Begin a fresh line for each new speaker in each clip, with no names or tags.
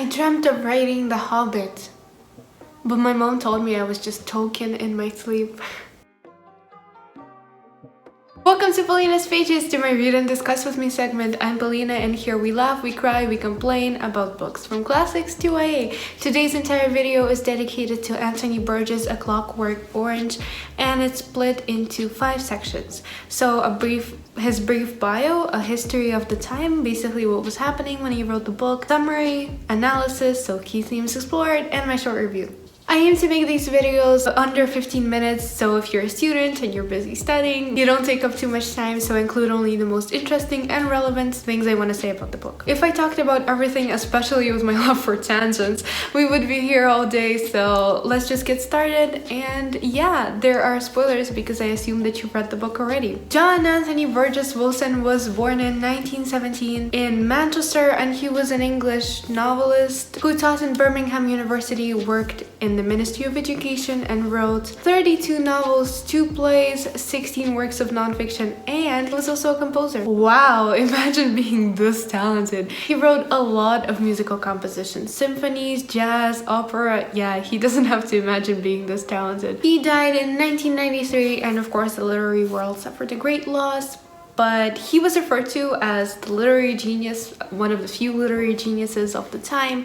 I dreamt of writing The Hobbit, but my mom told me I was just Tolkien in my sleep. Welcome to Polina's Pages, to my Read and Discuss With Me segment. I'm Polina, and here we laugh, we cry, we complain about books from classics to YA. Today's entire video is dedicated to Anthony Burgess' A Clockwork Orange, and it's split into 5 sections. So his brief bio, a history of the time, basically what was happening when he wrote the book, summary, analysis, so key themes explored, and my short review. I aim to make these videos under 15 minutes, so if you're a student and you're busy studying, you don't take up too much time, so include only the most interesting and relevant things I want to say about the book. If I talked about everything, especially with my love for tangents, we would be here all day, so let's just get started. And yeah, there are spoilers because I assume that you've read the book already. John Anthony Burgess Wilson was born in 1917 in Manchester, and he was an English novelist who taught in Birmingham University, worked in the Ministry of Education, and wrote 32 novels, 2 plays, 16 works of nonfiction, and was also a composer. Wow, imagine being this talented. He wrote a lot of musical compositions, symphonies, jazz, opera. Yeah, he doesn't have to imagine being this talented. He died in 1993, and of course the literary world suffered a great loss, but he was referred to as the literary genius, one of the few literary geniuses of the time,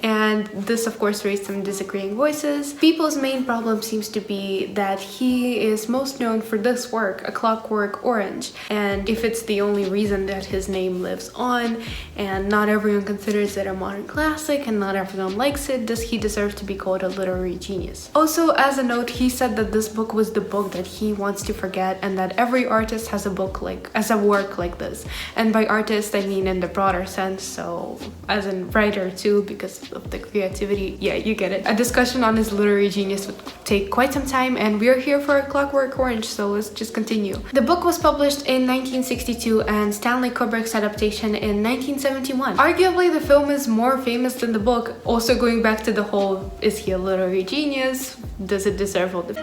and this of course raised some disagreeing voices. People's main problem seems to be that he is most known for this work, A Clockwork Orange, and if it's the only reason that his name lives on, and not everyone considers it a modern classic and not everyone likes it, does he deserve to be called a literary genius? Also, as a note, he said that this book was the book that he wants to forget, and that every artist has a work like this. And by artist I mean in the broader sense, so as in writer too, because of the creativity. Yeah, you get it. A discussion on his literary genius would take quite some time, and we're here for A Clockwork Orange, so let's just continue. The book was published in 1962 and Stanley Kubrick's adaptation in 1971. Arguably the film is more famous than the book, also going back to the whole, is he a literary genius? Does it deserve all the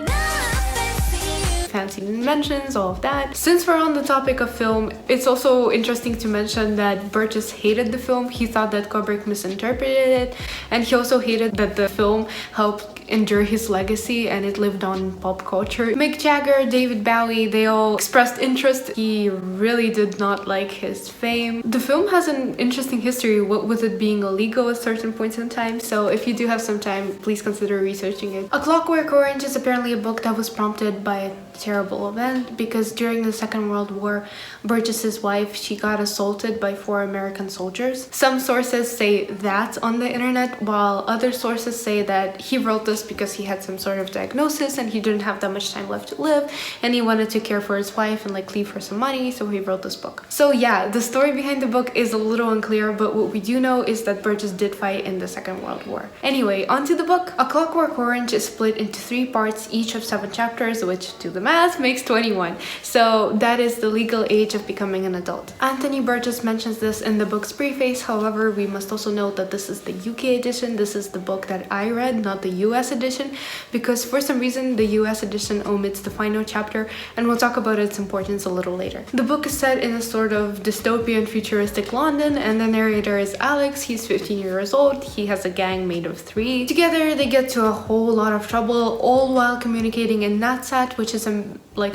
fancy mentions, all of that. Since we're on the topic of film, it's also interesting to mention that Burgess hated the film. He thought that Kubrick misinterpreted it, and he also hated that the film helped endure his legacy and it lived on pop culture. Mick Jagger, David Bowie, they all expressed interest. He really did not like his fame. The film has an interesting history, what with it being illegal at certain points in time, so if you do have some time, please consider researching it. A Clockwork Orange is apparently a book that was prompted by a terrible event, because during the Second World War, Burgess's wife, she got assaulted by 4 American soldiers. Some sources say that on the internet, while other sources say that he wrote this because he had some sort of diagnosis and he didn't have that much time left to live, and he wanted to care for his wife and leave her some money, so he wrote this book. So yeah, the story behind the book is a little unclear, but what we do know is that Burgess did fight in the Second World War. Anyway, onto the book. A Clockwork Orange is split into 3 parts, each of 7 chapters, which to the math makes 21. So that is the legal age of becoming an adult. Anthony Burgess mentions this in the book's preface. However, we must also note that this is the UK edition. This is the book that I read, not the US edition, because for some reason the US edition omits the final chapter, and we'll talk about its importance a little later. The book is set in a sort of dystopian futuristic London, and the narrator is Alex. He's 15 years old. He has a gang made of 3. Together they get to a whole lot of trouble, all while communicating in Natsat, which is a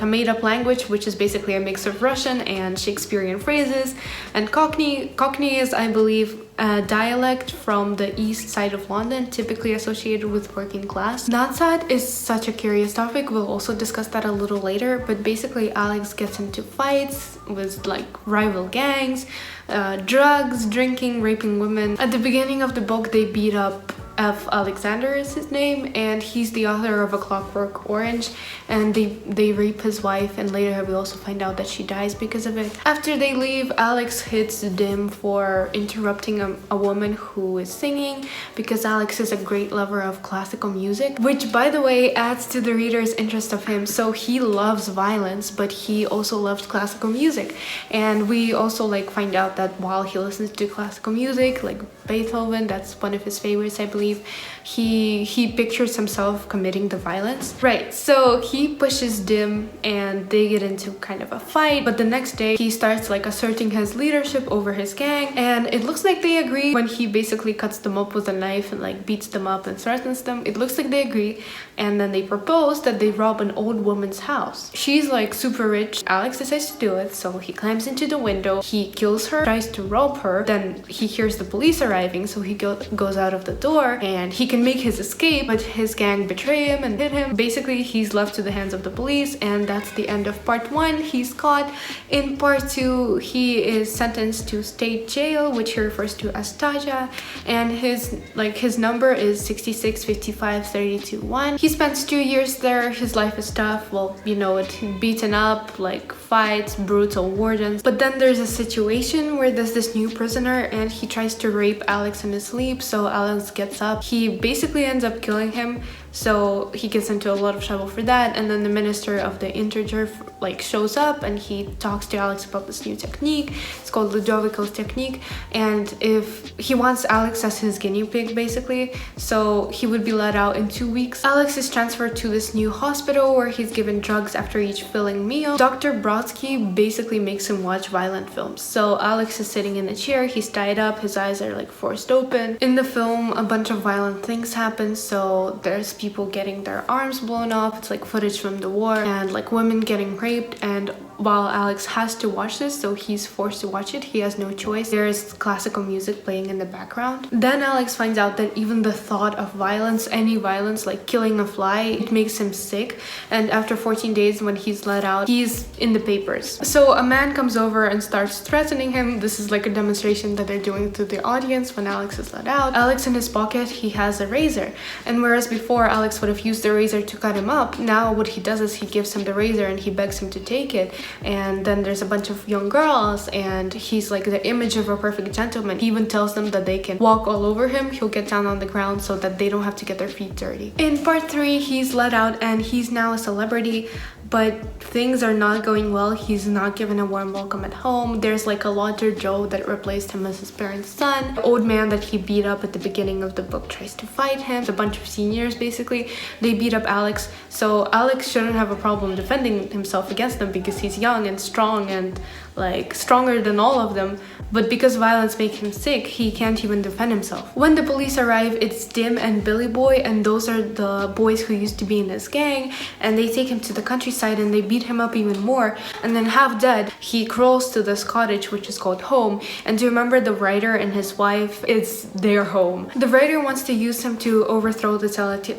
made-up language, which is basically a mix of Russian and Shakespearean phrases, and Cockney. Cockney is, I believe, a dialect from the east side of London, typically associated with working class. Natsat is such a curious topic. We'll also discuss that a little later, but basically Alex gets into fights with rival gangs, drugs, drinking, raping women. At the beginning of the book, they beat up F. Alexander is his name, and he's the author of A Clockwork Orange, and they rape his wife, and later we also find out that she dies because of it. After they leave, Alex hits Dim for interrupting a woman who is singing, because Alex is a great lover of classical music, which by the way adds to the reader's interest of him. So he loves violence, but he also loved classical music, and we also find out that while he listens to classical music like Beethoven, that's one of his favorites I believe, believe he pictures himself committing the violence. Right, so he pushes Dim and they get into kind of a fight, but the next day he starts like asserting his leadership over his gang, and it looks like they agree when he basically cuts them up with a knife and like beats them up and threatens them. It looks like they agree, and then they propose that they rob an old woman's house. She's like super rich. Alex decides to do it, so he climbs into the window, he kills her, tries to rob her, then he hears the police arriving, so he goes out of the door and he can make his escape, but his gang betray him and hit him. Basically, he's left to the hands of the police, and that's the end of part 1. He's caught. In part 2, he is sentenced to state jail, which he refers to as Taja, and his number is 665532-1. He spends 2 years there. His life is tough. Well, you know it. Beaten up, like fights, brutal wardens. But then there's a situation where there's this new prisoner and he tries to rape Alex in his sleep, so Alex gets up. He basically ends up killing him, so he gets into a lot of trouble for that. And then the minister of the integer like shows up and he talks to Alex about this new technique. It's called Ludovico's technique, and if he wants Alex as his guinea pig basically, so he would be let out in 2 weeks. Alex is transferred to this new hospital where he's given drugs after each filling meal. Dr. Brodsky basically makes him watch violent films. So Alex is sitting in a chair, he's tied up, his eyes are like forced open. In the film, a bunch of violent things happen, so there's people getting their arms blown off. It's like footage from the war, and like women getting raped. And while Alex has to watch this, so he's forced to watch it, he has no choice, there's classical music playing in the background. Then Alex finds out that even the thought of violence, any violence like killing a fly, it makes him sick, and after 14 days when he's let out, he's in the papers. So a man comes over and starts threatening him. This is like a demonstration that they're doing to the audience when Alex is let out. Alex in his pocket, he has a razor, and whereas before Alex would have used the razor to cut him up, now what he does is he gives him the razor and he begs him to take it. And then there's a bunch of young girls and he's like the image of a perfect gentleman. He even tells them that they can walk all over him, he'll get down on the ground so that they don't have to get their feet dirty. In part 3, he's let out and he's now a celebrity, but things are not going well. He's not given a warm welcome at home. There's like a lodger Joe that replaced him as his parents' son. The old man that he beat up at the beginning of the book tries to fight him. It's a bunch of seniors basically. They beat up Alex, so Alex shouldn't have a problem defending himself against them because he's young and strong and like stronger than all of them, but because violence makes him sick, he can't even defend himself. When the police arrive, it's Dim and Billy Boy, and those are the boys who used to be in his gang, and they take him to the countryside and they beat him up even more, and then half dead, he crawls to this cottage which is called home. And do you remember the writer and his wife? It's their home. The writer wants to use him to overthrow the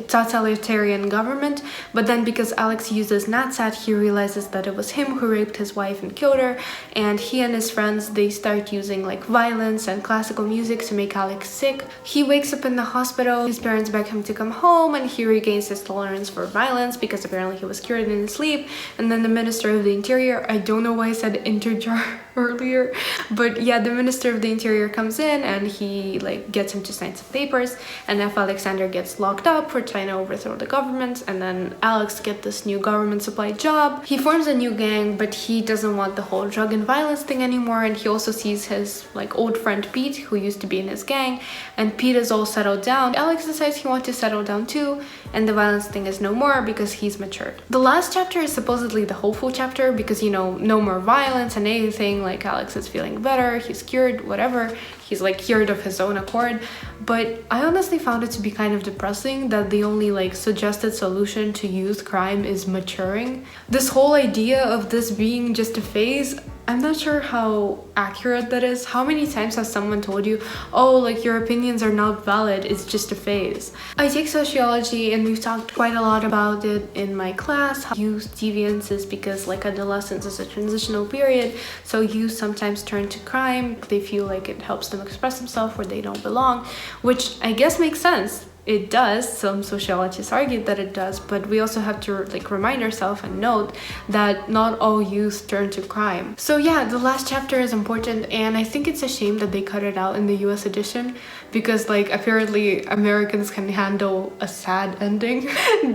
totalitarian government, but then because Alex uses NatSat, he realizes that it was him who raped his wife and killed her, and he and his friends, they start using like violence and classical music to make Alex sick. He wakes up in the hospital, his parents beg him to come home, and he regains his tolerance for violence because apparently he was cured in his sleep. And then the Minister of the Interior, I don't know why I said integer earlier, but yeah, the Minister of the Interior comes in and he like gets him to sign some papers, and F. Alexander gets locked up for trying to overthrow the government, and then Alex gets this new government supply job. He forms a new gang, but he doesn't want the whole drug and violence thing anymore, and he also sees his like old friend Pete, who used to be in his gang, and Pete is all settled down. Alex decides he wants to settle down too, and the violence thing is no more because he's matured. The last chapter is supposedly the hopeful chapter because, you know, no more violence and anything, like Alex is feeling better, he's cured, whatever. He's like cured of his own accord. But I honestly found it to be kind of depressing that the only like suggested solution to youth crime is maturing. This whole idea of this being just a phase, I'm not sure how accurate that is. How many times has someone told you, oh, like your opinions are not valid, it's just a phase? I take sociology and we've talked quite a lot about it in my class. Youth deviance is because like adolescence is a transitional period, so youth sometimes turn to crime. They feel like it helps them express themselves where they don't belong, which I guess makes sense. It does. Some sociologists argue that it does, but we also have to like remind ourselves and note that not all youth turn to crime. So yeah, the last chapter is important, and I think it's a shame that they cut it out in the US edition because like apparently Americans can handle a sad ending.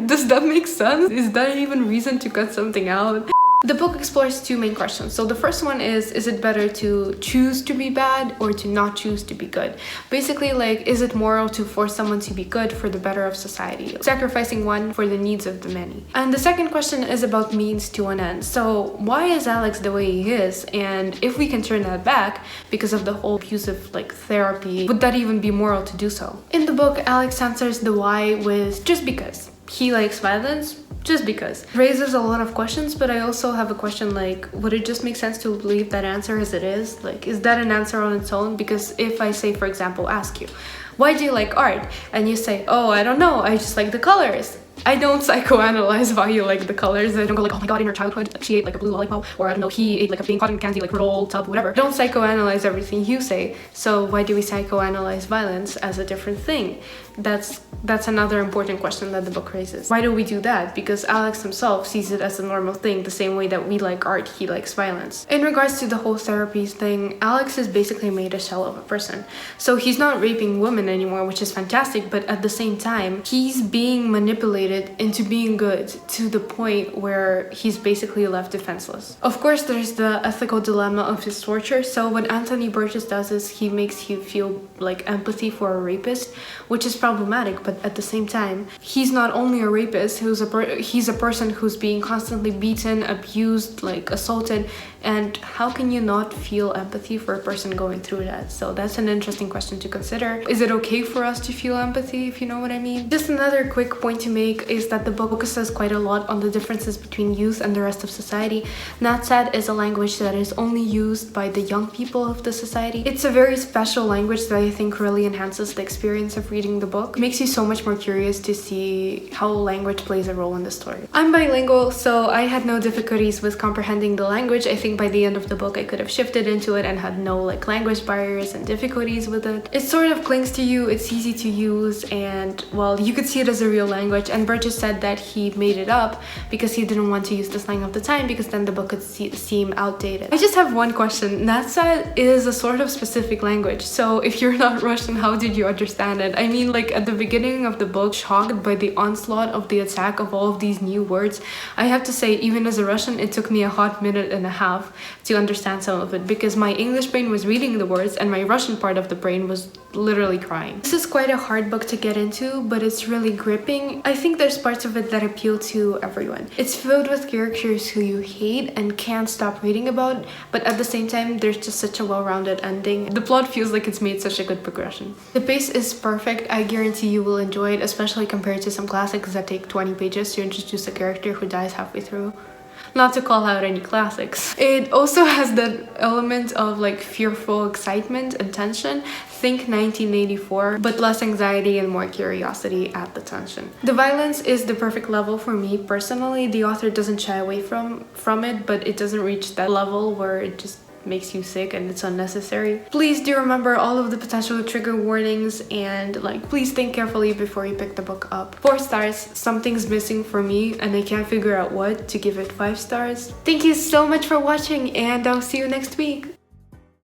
Does that make sense? Is that even reason to cut something out? The book explores two main questions. So the first one is it better to choose to be bad or to not choose to be good? Basically, like, is it moral to force someone to be good for the better of society, sacrificing one for the needs of the many? And the second question is about means to an end. So why is Alex the way he is? And if we can turn that back because of the whole abusive like therapy, would that even be moral to do so? In the book, Alex answers the why with just because. He likes violence just because. Raises a lot of questions, but I also have a question like, would it just make sense to leave that answer as it is? Like, is that an answer on its own? Because if I say, for example, ask you, why do you like art? And you say, oh, I don't know, I just like the colors. I don't psychoanalyze why you like the colors. I don't go like, oh my god, in her childhood she ate like a blue lollipop, or I don't know, he ate like a pink cotton candy, like roll tub, whatever. Don't psychoanalyze everything you say. So why do we psychoanalyze violence as a different thing? That's another important question that the book raises. Why do we do that? Because Alex himself sees it as a normal thing, the same way that we like art, he likes violence. In regards to the whole therapies thing, Alex is basically made a shell of a person. So he's not raping women anymore, which is fantastic, but at the same time, he's being manipulated into being good to the point where he's basically left defenseless. Of course, there's the ethical dilemma of his torture. So what Anthony Burgess does is he makes you feel like empathy for a rapist, which is problematic, but at the same time, he's not only a rapist, he's a person who's being constantly beaten, abused, like assaulted, and how can you not feel empathy for a person going through that? So that's an interesting question to consider. Is it okay for us to feel empathy, if you know what I mean? Just another quick point to make is that the book focuses quite a lot on the differences between youth and the rest of society. Natsat is a language that is only used by the young people of the society. It's a very special language that I think really enhances the experience of reading the book. It makes you so much more curious to see how language plays a role in the story. I'm bilingual, so I had no difficulties with comprehending the language. I think by the end of the book I could have shifted into it and had no like language barriers and difficulties with it. It sort of clings to you, it's easy to use, and well, you could see it as a real language. And Burgess said that he made it up because he didn't want to use the slang of the time because then the book could seem outdated. I just have one question. Natsat is a sort of specific language, so if you're not Russian, how did you understand it? I mean, like at the beginning of the book, shocked by the onslaught of the attack of all of these new words, I have to say, even as a Russian, it took me a hot minute and a half to understand some of it because my English brain was reading the words and my Russian part of the brain was literally crying. This is quite a hard book to get into, but it's really gripping. I think there's parts of it that appeal to everyone. It's filled with characters who you hate and can't stop reading about, but at the same time, there's just such a well-rounded ending. The plot feels like it's made such a good progression. The pace is perfect. I guarantee you will enjoy it, especially compared to some classics that take 20 pages to introduce a character who dies halfway through. Not to call out any classics. It also has that element of like fearful excitement and tension. Think 1984, but less anxiety and more curiosity at the tension. The violence is the perfect level for me personally. The author doesn't shy away from it, but it doesn't reach that level where it just makes you sick and it's unnecessary. Please do remember all of the potential trigger warnings and like please think carefully before you pick the book up. 4 stars. Something's missing for me and I can't figure out what to give it 5 stars. Thank you so much for watching and I'll see you next week.